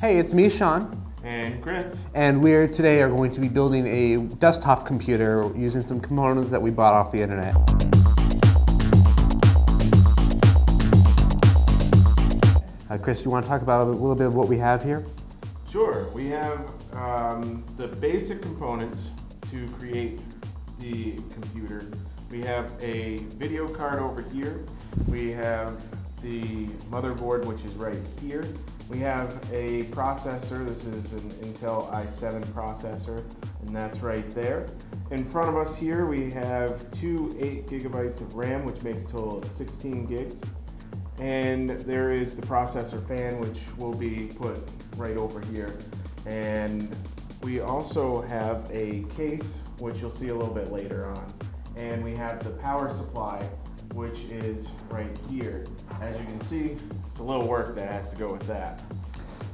Hey, it's me, Sean. And Chris. And we today are going to be building a desktop computer using some components that we bought off the internet. Chris, you want to talk about a little bit of what we have here? Sure. We have the basic components to create the computer. We have a video card over here. We have the motherboard, which is right here. We have a processor. This is an Intel i7 processor, and that's right there. In front of us here, we have two 8 gigabytes of RAM, which makes a total of 16 gigs. And there is the processor fan, which will be put right over here. And we also have a case, which you'll see a little bit later on. And we have the power supply, which is right here. As you can see, it's a little work that has to go with that.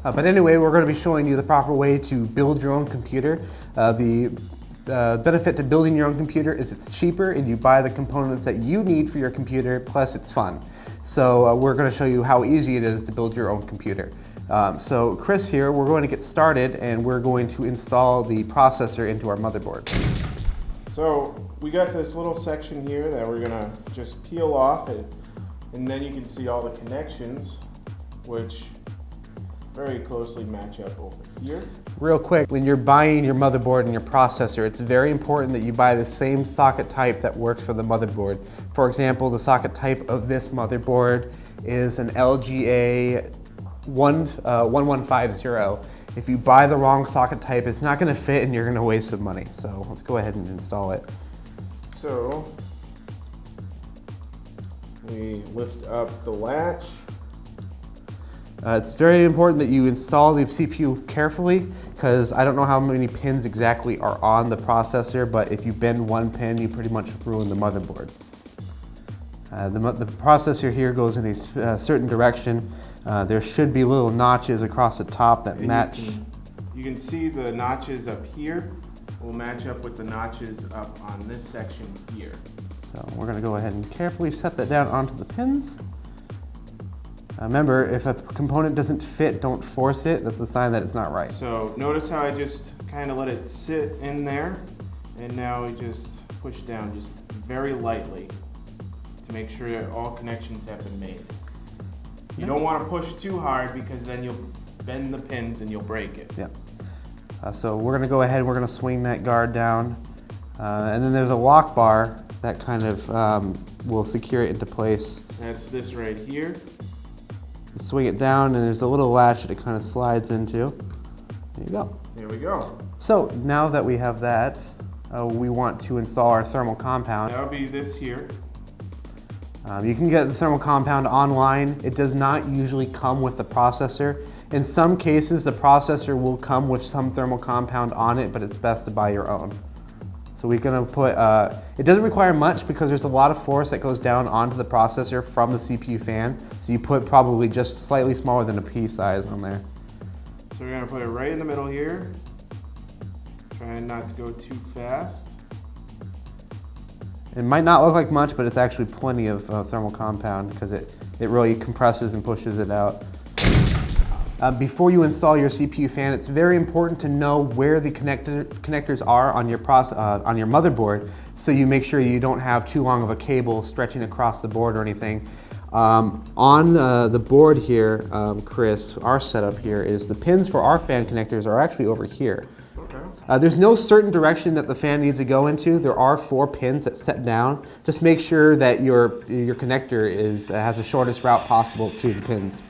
But anyway, we're going to be showing you the proper way to build your own computer. The benefit to building your own computer is it's cheaper and you buy the components that you need for your computer, plus it's fun. So we're going to show you how easy it is to build your own computer. So Chris here, we're going to get started and we're going to install the processor into our motherboard. So we got this little section here that we're going to just peel off, and then you can see all the connections, which very closely match up over here. Real quick, when you're buying your motherboard and your processor, it's very important that you buy the same socket type that works for the motherboard. For example, the socket type of this motherboard is an LGA 1150. If you buy the wrong socket type, it's not going to fit and you're going to waste some money. So let's go ahead and install it. So we lift up the latch. It's very important that you install the CPU carefully, because I don't know how many pins exactly are on the processor, but if you bend one pin, you pretty much ruin the motherboard. The processor here goes in a certain direction. There should be little notches across the top that match. You can see the notches up here will match up with the notches up on this section here. So we're going to go ahead and carefully set that down onto the pins. Remember, if a component doesn't fit, don't force it. That's a sign that it's not right. So notice how I just kind of let it sit in there, and now we just push down just very lightly to make sure that all connections have been made. You don't want to push too hard because then you'll bend the pins and you'll break it. Yeah. So we're going to go ahead, we're going to swing that guard down, and then there's a lock bar that kind of will secure it into place. That's this right here. Swing it down and there's a little latch that it kind of slides into. There you go. There we go. So now that we have that, we want to install our thermal compound. That'll be this here. You can get the thermal compound online. It does not usually come with the processor. In some cases, the processor will come with some thermal compound on it, but it's best to buy your own. So we're going to put, it doesn't require much because there's a lot of force that goes down onto the processor from the CPU fan. So you put probably just slightly smaller than a pea size on there. So we're going to put it right in the middle here. Trying not to go too fast. It might not look like much, but it's actually plenty of thermal compound because it really compresses and pushes it out. Before you install your CPU fan, it's very important to know where the connectors are on your motherboard, so you make sure you don't have too long of a cable stretching across the board or anything. On the board here, Chris, our setup here is the pins for our fan connectors are actually over here. Okay. There's no certain direction that the fan needs to go into. There are 4 pins that set down. Just make sure that your connector has the shortest route possible to the pins.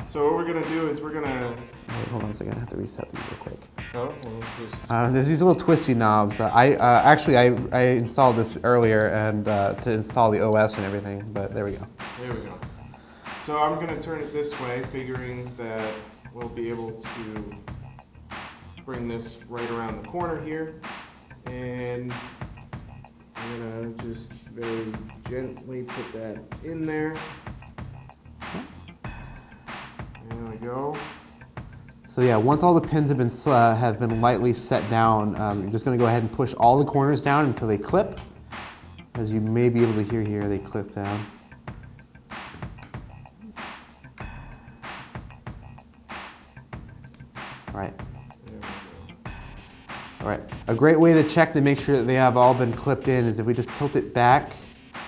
So what we're gonna do is we're gonna... Wait, hold on a second, I have to reset them real quick. Oh, well, just... There's these little twisty knobs. I installed this earlier and to install the OS and everything, but there we go. There we go. So I'm gonna turn it this way, figuring that we'll be able to bring this right around the corner here. And I'm gonna just very gently put that in there. There we go. So yeah, once all the pins have been lightly set down, you're just going to go ahead and push all the corners down until they clip. As you may be able to hear here, they clip down. All right, a great way to check to make sure that they have all been clipped in is if we just tilt it back,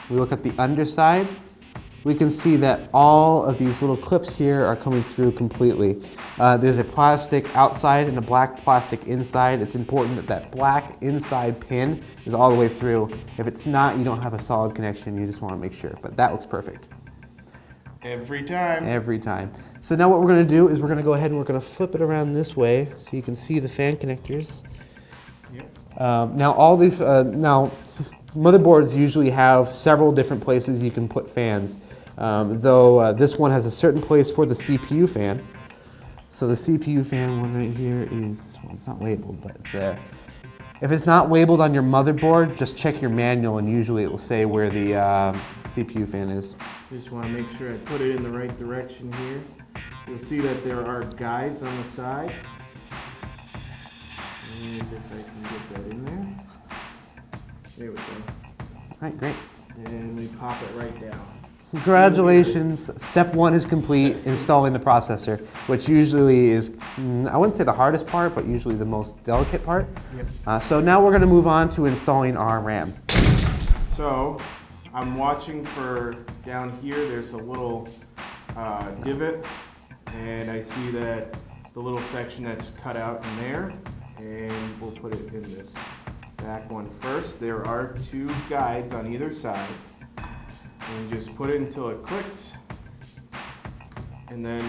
we look at the underside, we can see that all of these little clips here are coming through completely. There's a plastic outside and a black plastic inside. It's important that that black inside pin is all the way through. If it's not, you don't have a solid connection. You just want to make sure, but that looks perfect. Every time. Every time. So now what we're going to do is we're going to go ahead and we're going to flip it around this way so you can see the fan connectors. Yep. Now all these, motherboards usually have several different places you can put fans. Though this one has a certain place for the CPU fan. So the CPU fan one right here is this one. It's not labeled, but it's there. If it's not labeled on your motherboard, just check your manual and usually it will say where the CPU fan is. Just want to make sure I put it in the right direction here. You'll see that there are guides on the side. And if I can get that in there. There we go. All right, great. And we pop it right down. Congratulations, step one is complete, installing the processor, which usually is, I wouldn't say the hardest part, but usually the most delicate part. Yep. So now we're going to move on to installing our RAM. So I'm watching for down here, there's a little divot, and I see that the little section that's cut out in there, and we'll put it in this back one first. There are two guides on either side. And just put it until it clicks, and then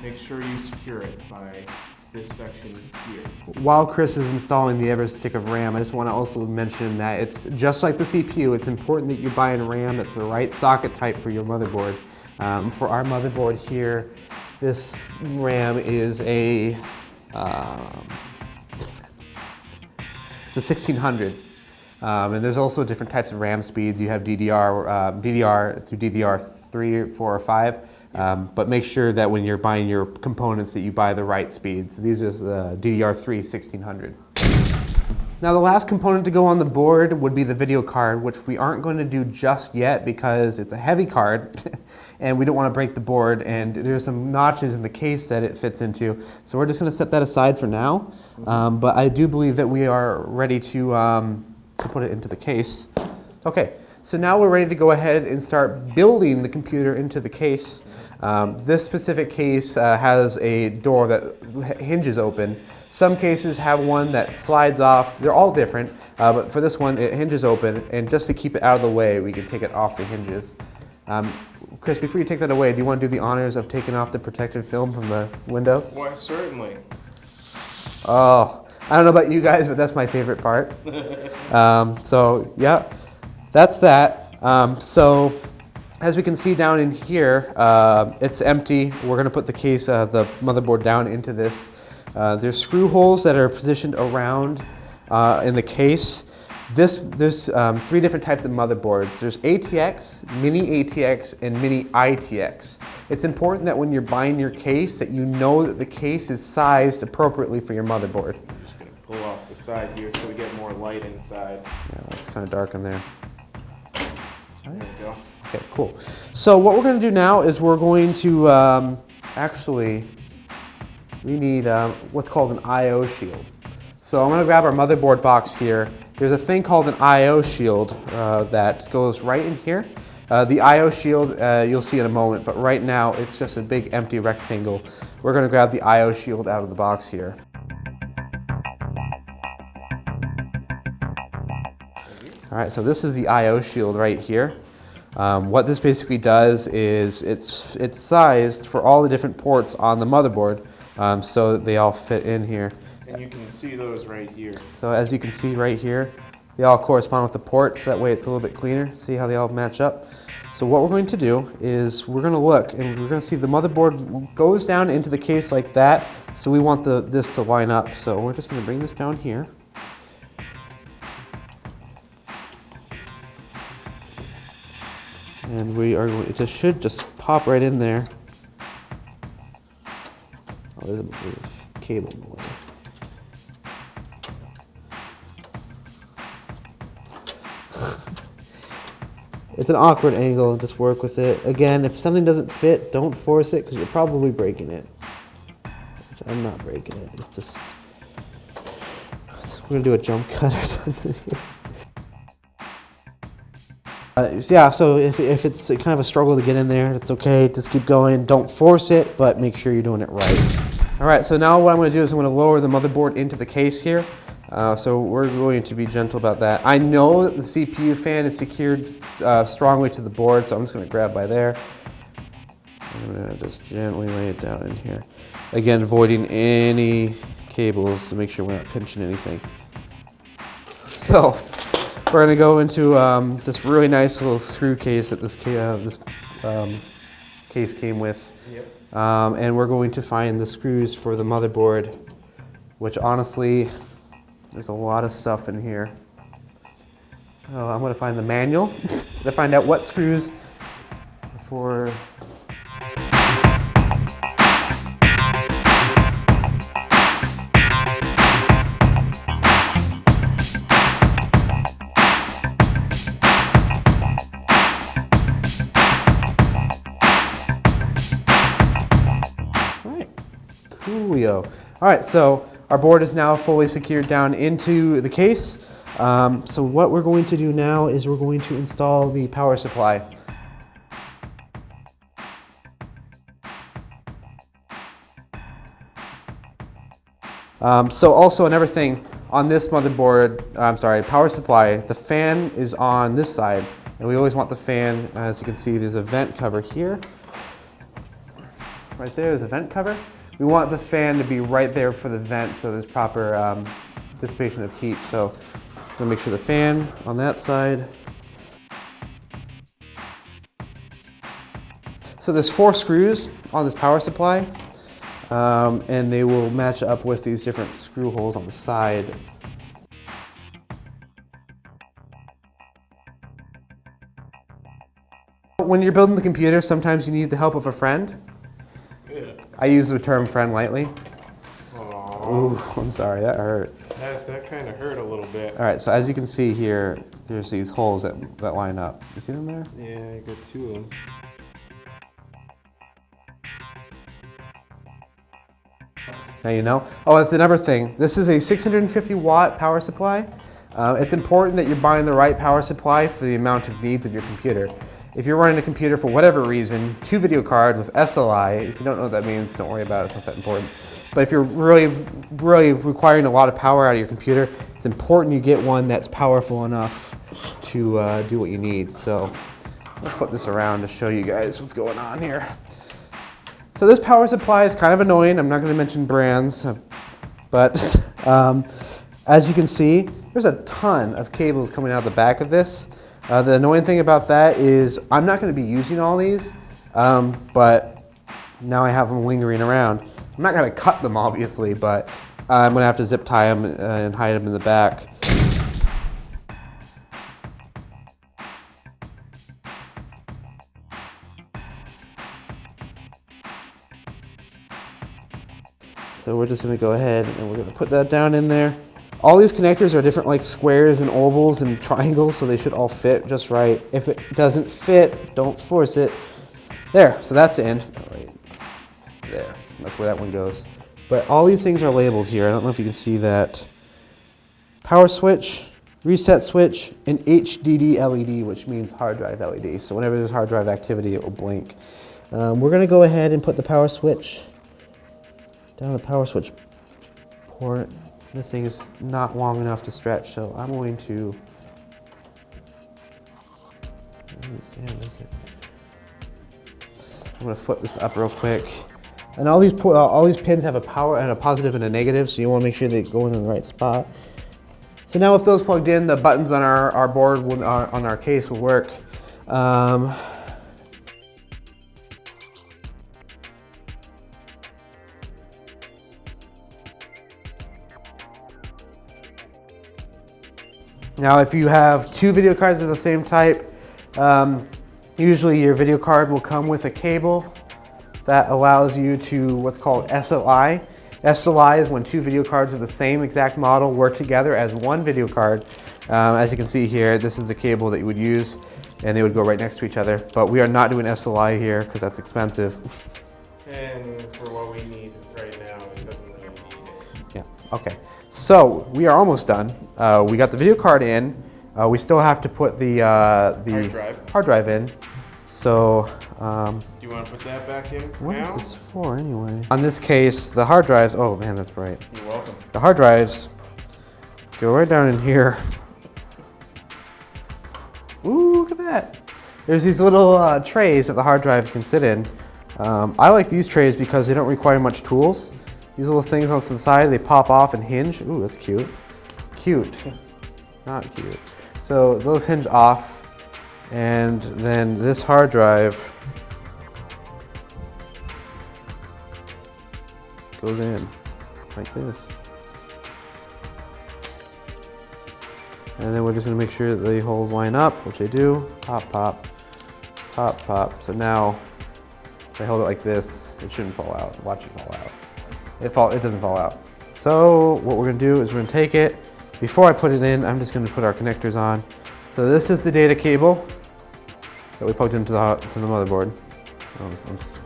make sure you secure it by this section here. While Chris is installing the other stick of RAM, I just want to also mention that it's just like the CPU, it's important that you buy a RAM that's the right socket type for your motherboard. For our motherboard here, this RAM is it's a 1600. And there's also different types of RAM speeds. You have DDR through DDR3, 4, or 5. But make sure that when you're buying your components that you buy the right speeds. These are DDR3 1600. Now the last component to go on the board would be the video card, which we aren't going to do just yet because it's a heavy card and we don't want to break the board, and there's some notches in the case that it fits into. So we're just going to set that aside for now. But I do believe that we are ready to put it into the case. Okay, so now we're ready to go ahead and start building the computer into the case. This specific case has a door that hinges open. Some cases have one that slides off. They're all different, but for this one it hinges open, and just to keep it out of the way we can take it off the hinges. Chris, before you take that away, do you want to do the honors of taking off the protective film from the window? Why, certainly. Oh, I don't know about you guys, but that's my favorite part. So yeah, that's that. So as we can see down in here, it's empty. We're going to put the case, the motherboard down into this. There's screw holes that are positioned around in the case. There's 3 different types of motherboards. There's ATX, Mini ATX, and Mini ITX. It's important that when you're buying your case that you know that the case is sized appropriately for your motherboard. Pull off the side here so we get more light inside. Yeah, it's kind of dark in there. There we go. Okay, cool. So what we're going to do now is we're going to we need what's called an I/O shield. So I'm going to grab our motherboard box here. There's a thing called an I/O shield that goes right in here. The I/O shield you'll see in a moment, but right now it's just a big empty rectangle. We're going to grab the I/O shield out of the box here. All right, so this is the I/O shield right here. What this basically does is it's sized for all the different ports on the motherboard so that they all fit in here. And you can see those right here. So as you can see right here, they all correspond with the ports. That way it's a little bit cleaner. See how they all match up? So what we're going to do is we're going to look and we're going to see the motherboard goes down into the case like that. So we want this to line up. So we're just going to bring this down here. And it just should just pop right in there. Oh, there's a cable in the way. It's an awkward angle, just work with it. Again, if something doesn't fit, don't force it because you're probably breaking it. Which I'm not breaking it, it's just gonna do a jump cut or something. Yeah, so if it's kind of a struggle to get in there, it's okay. Just keep going. Don't force it, but make sure you're doing it right. All right, so now what I'm going to do is I'm going to lower the motherboard into the case here. So we're going to be gentle about that. I know that the CPU fan is secured strongly to the board, so I'm just going to grab by there. I'm going to just gently lay it down in here. Again, avoiding any cables to make sure we're not pinching anything. So we're going to go into this really nice little screw case that this case came with. Yep. And we're going to find the screws for the motherboard, which honestly, there's a lot of stuff in here. Oh, I'm going to find the manual to find out what screws for. Coolio. All right, so our board is now fully secured down into the case. So what we're going to do now is we're going to install the power supply. So also another thing on this motherboard, power supply, the fan is on this side, and we always want the fan, as you can see, there's a vent cover here. Right there's a vent cover. We want the fan to be right there for the vent so there's proper dissipation of heat. So I'm gonna make sure the fan on that side. So there's 4 screws on this power supply, and they will match up with these different screw holes on the side. When you're building the computer, sometimes you need the help of a friend. Yeah. I use the term friend lightly. Aww. Ooh, I'm sorry, that hurt. That kind of hurt a little bit. All right, so as you can see here, there's these holes that line up. You see them there? Yeah, I got 2 of them. Now you know. Oh, that's another thing. This is a 650 watt power supply. It's important that you're buying the right power supply for the amount of needs of your computer. If you're running a computer for whatever reason, 2 video cards with SLI, if you don't know what that means, don't worry about it, it's not that important. But if you're really requiring a lot of power out of your computer, it's important you get one that's powerful enough to do what you need. So I'll flip this around to show you guys what's going on here. So this power supply is kind of annoying. I'm not going to mention brands, but as you can see, there's a ton of cables coming out the back of this. The annoying thing about that is I'm not going to be using all these, but now I have them lingering around. I'm not going to cut them obviously, but I'm going to have to zip tie them and hide them in the back. So we're just going to go ahead and we're going to put that down in there. All these connectors are different, like squares and ovals and triangles, so they should all fit just right. If it doesn't fit, don't force it. There, so that's in. Right there, that's where that one goes. But all these things are labeled here. I don't know if you can see that. Power switch, reset switch, and HDD LED, which means hard drive LED. So whenever there's hard drive activity, it will blink. We're going to go ahead and put the power switch down the power switch port. This thing is not long enough to stretch, so I'm going to flip this up real quick. And all these pins have a power and a positive and a negative, so you want to make sure they go in the right spot. So now with those plugged in, the buttons on our board on our case will work. Now, if you have 2 video cards of the same type, usually your video card will come with a cable that allows you to what's called SLI. SLI is when 2 video cards of the same exact model work together as one video card. As you can see here, this is the cable that you would use, and they would go right next to each other. But we are not doing SLI here because that's expensive. And for what we need right now, it doesn't really need it. Yeah, okay. So we are almost done. We got the video card in. We still have to put the hard drive in. So Do you want to put that back in what now? is this for anyway? On this case, the hard drives, oh man, that's bright. You're welcome. The hard drives go right down in here. Ooh, look at that. There's these little trays that the hard drive can sit in. I like these trays because they don't require much tools. These little things on the side, they pop off and hinge. Ooh, that's cute. Cute, not cute. So those hinge off, and then this hard drive goes in like this. And then we're just gonna make sure that the holes line up, which they do. Pop, pop, pop, pop. So now, if I hold it like this, it shouldn't fall out. Watch it fall out. It doesn't fall out. So what we're gonna do is we're gonna take it. Before I put it in, I'm just gonna put our connectors on. So this is the data cable that we plugged into the motherboard. It's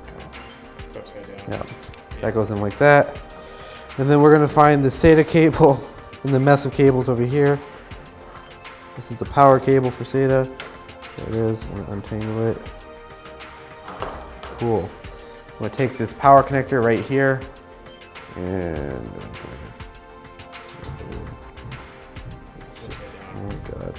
upside down. Yeah, that goes in like that. And then we're gonna find the SATA cable in the mess of cables over here. This is the power cable for SATA. There it is. I'm gonna untangle it. Cool. I'm gonna take this power connector right here and oh my god.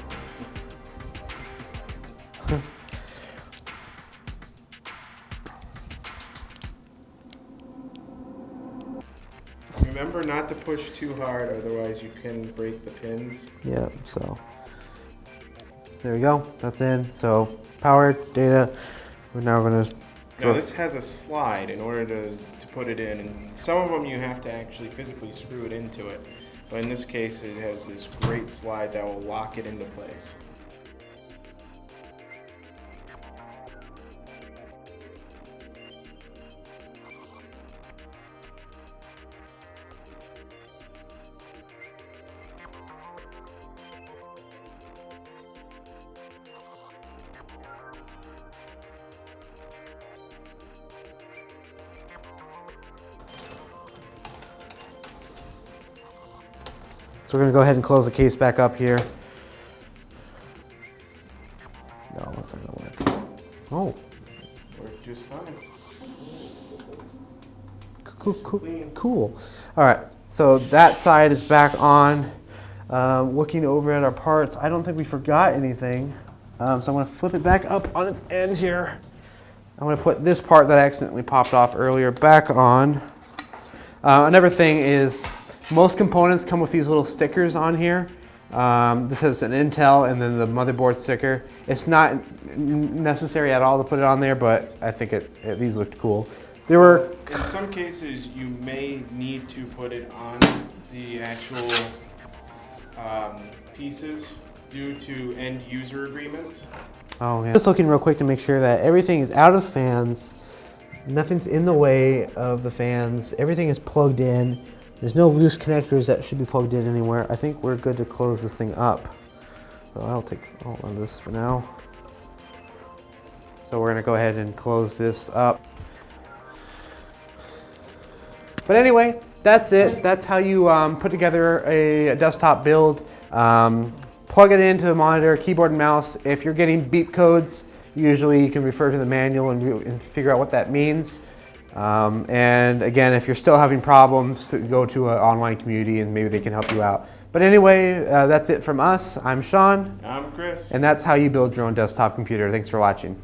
Remember not to push too hard, otherwise you can break the pins. Yeah, so there we go. That's in. So power, data. We're now gonna. Now this has a slide in order to put it in, and some of them you have to actually physically screw it into it. But in this case, it has this great slide that will lock it into place. So we're gonna go ahead and close the case back up here. No, that's not gonna work. Oh, Worked just fine. cool. All right, so that side is back on. Looking over at our parts, I don't think we forgot anything. So I'm gonna flip it back up on its end here. I'm gonna put this part that I accidentally popped off earlier back on. Another thing is, most components come with these little stickers on here. This is an Intel and then the motherboard sticker. It's not necessary at all to put it on there, but I think these looked cool. There were In some cases, you may need to put it on the actual pieces due to end user agreements. Oh yeah. Just looking real quick to make sure that everything is out of fans. Nothing's in the way of the fans. Everything is plugged in. There's no loose connectors that should be plugged in anywhere. I think we're good to close this thing up. So I'll take all of this for now. So we're gonna go ahead and close this up. But anyway, that's it. That's how you put together a desktop build. Plug it into the monitor, keyboard and mouse. If you're getting beep codes, usually you can refer to the manual and figure out what that means. And again, if you're still having problems, go to an online community and maybe they can help you out. But anyway, that's it from us. I'm Sean. I'm Chris. And that's how you build your own desktop computer. Thanks for watching.